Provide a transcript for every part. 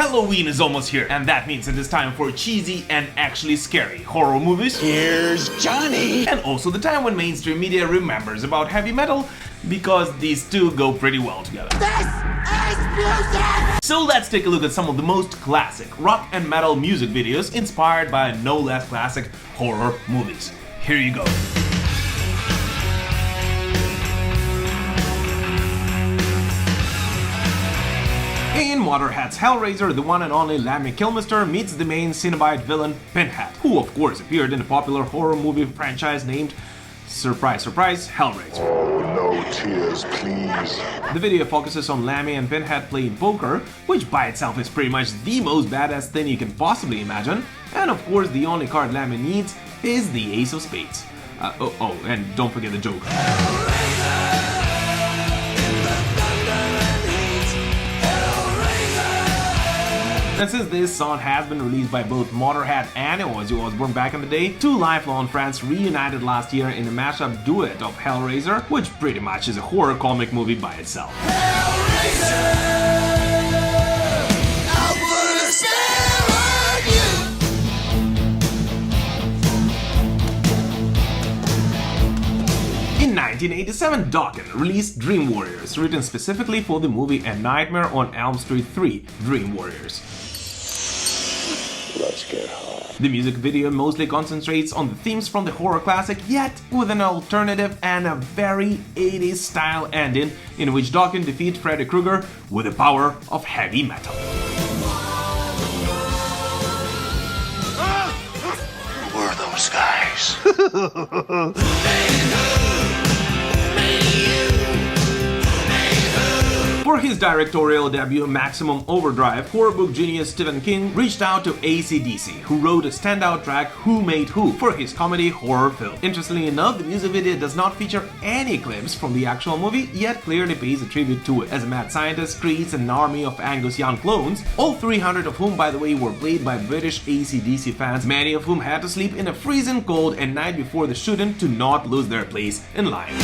Halloween is almost here, and that means it is time for cheesy and actually scary horror movies. Here's Johnny! And also the time when mainstream media remembers about heavy metal, because these two go pretty well together. This is music! So let's take a look at some of the most classic rock and metal music videos inspired by no less classic horror movies. Here you go. In Motörhead's Hellraiser, the one and only Lemmy Kilmister meets the main Cenobite villain Pinhead, who of course appeared in the popular horror movie franchise named, surprise surprise, Hellraiser. Oh, no tears, please. The video focuses on Lemmy and Pinhead playing poker, which by itself is pretty much the most badass thing you can possibly imagine, and of course the only card Lemmy needs is the Ace of Spades. And don't forget the Joker. And since this song has been released by both Motorhead and Ozzy Osbourne back in the day, two lifelong friends reunited last year in a mashup duet of Hellraiser, which pretty much is a horror comic movie by itself. In 1987, Dokken released Dream Warriors, written specifically for the movie A Nightmare on Elm Street 3, Dream Warriors. Let's get high. The music video mostly concentrates on the themes from the horror classic, yet with an alternative and a very 80s style ending in which Dokken defeats Freddy Krueger with the power of heavy metal. Who are those guys? For his directorial debut, Maximum Overdrive, horror book genius Stephen King reached out to AC/DC, who wrote a standout track, Who Made Who, for his comedy horror film. Interestingly enough, the music video does not feature any clips from the actual movie, yet clearly pays a tribute to it, as a mad scientist creates an army of Angus Young clones, all 300 of whom, by the way, were played by British AC/DC fans, many of whom had to sleep in a freezing cold a night before the shooting to not lose their place in line.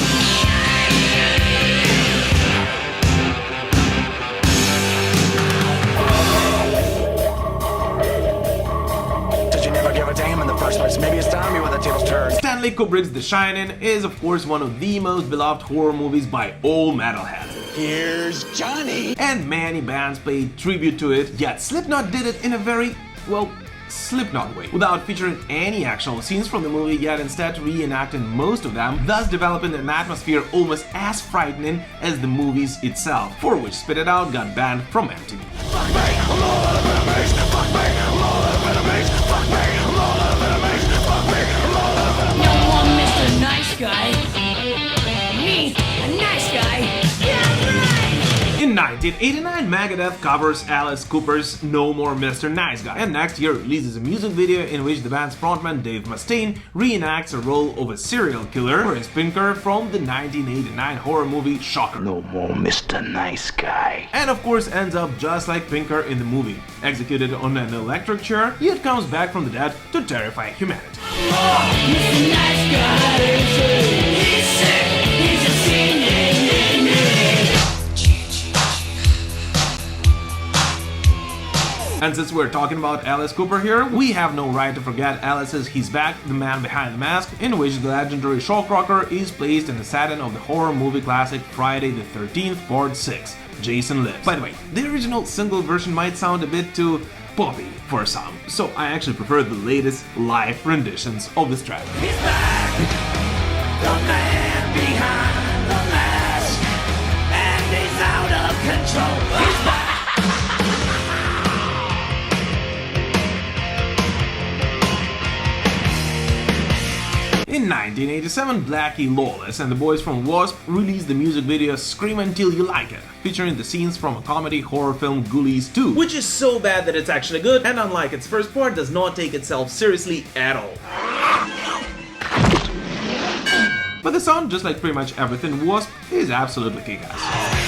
Maybe it's time you when the tables turn. Stanley Kubrick's The Shining is of course one of the most beloved horror movies by all metalheads. Here's Johnny! And many bands paid tribute to it, yet Slipknot did it in a very, well, Slipknot way, without featuring any actual scenes from the movie, yet instead reenacting most of them, thus developing an atmosphere almost as frightening as the movies itself, for which Spit It Out got banned from MTV. Fuck me, I'm all out of enemies. Fuck me, I'm all out of enemies. Fuck me, I'm all out of enemies. Fuck me, I'm all out of enemies. No more Mr. Nice Guy. Me, a nice guy. Yeah, right. In 1989, Megadeth covers Alice Cooper's No More Mr. Nice Guy, and next year releases a music video in which the band's frontman Dave Mustaine reenacts a role of a serial killer for his Pinker from the 1989 horror movie Shocker. No more Mr. Nice Guy. And of course ends up just like Pinker in the movie, executed on an electric chair, yet comes back from the dead to terrify humanity. Mr. Nice Guy. He's sick. He's a singing. And since we're talking about Alice Cooper here, we have no right to forget Alice's He's Back, the Man Behind the Mask, in which the legendary shock rocker is placed in the setting of the horror movie classic Friday the 13th, Part 6, Jason Lives. By the way, the original single version might sound a bit too poppy for some, so I actually prefer the latest live renditions of this track. He's back. The man behind the mask. And he's out of control. He's back. In 1987, Blackie Lawless and the boys from W.A.S.P released the music video Scream Until You Like It, featuring the scenes from a comedy horror film Ghoulies 2, which is so bad that it's actually good, and unlike its first part, does not take itself seriously at all. But the song, just like pretty much everything W.A.S.P, is absolutely kick-ass.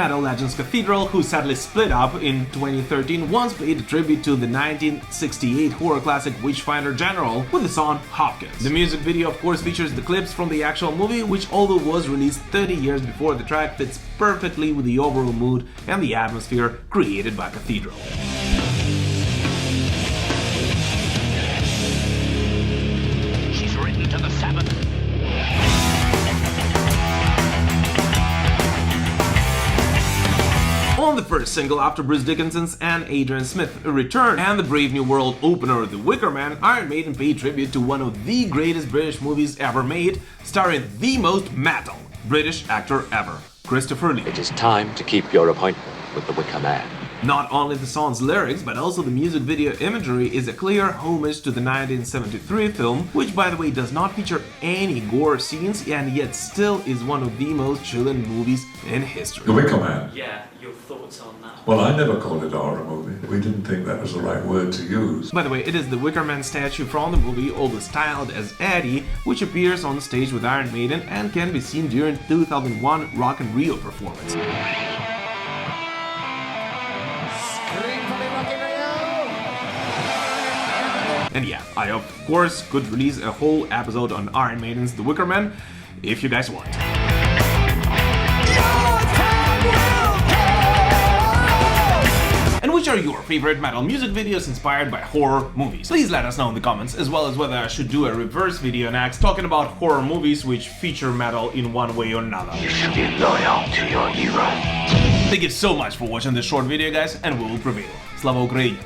Metal Legends Cathedral, who sadly split up in 2013, once paid a tribute to the 1968 horror classic Witchfinder General with the song Hopkins. The music video of course features the clips from the actual movie, which although was released 30 years before the track, fits perfectly with the overall mood and the atmosphere created by Cathedral. She's written to the Sabbath. On the first single after Bruce Dickinson's and Adrian Smith's return and the Brave New World opener The Wicker Man, Iron Maiden paid tribute to one of the greatest British movies ever made, starring the most metal British actor ever, Christopher Lee. It is time to keep your appointment with the Wicker Man. Not only the song's lyrics, but also the music video imagery is a clear homage to the 1973 film, which by the way does not feature any gore scenes and yet still is one of the most chilling movies in history. The Wicker Man. Yeah, your thoughts on that? Well, I never called it a horror movie. We didn't think that was the right word to use. By the way, it is the Wicker Man statue from the movie, although styled as Eddie, which appears on stage with Iron Maiden and can be seen during 2001 Rock in Rio performance. And yeah, I of course could release a whole episode on Iron Maiden's The Wicker Man if you guys want. And which are your favorite metal music videos inspired by horror movies? Please let us know in the comments, as well as whether I should do a reverse video next talking about horror movies which feature metal in one way or another. You should be loyal to your hero. Thank you so much for watching this short video, guys, and we will prevail. Slava Ukraini!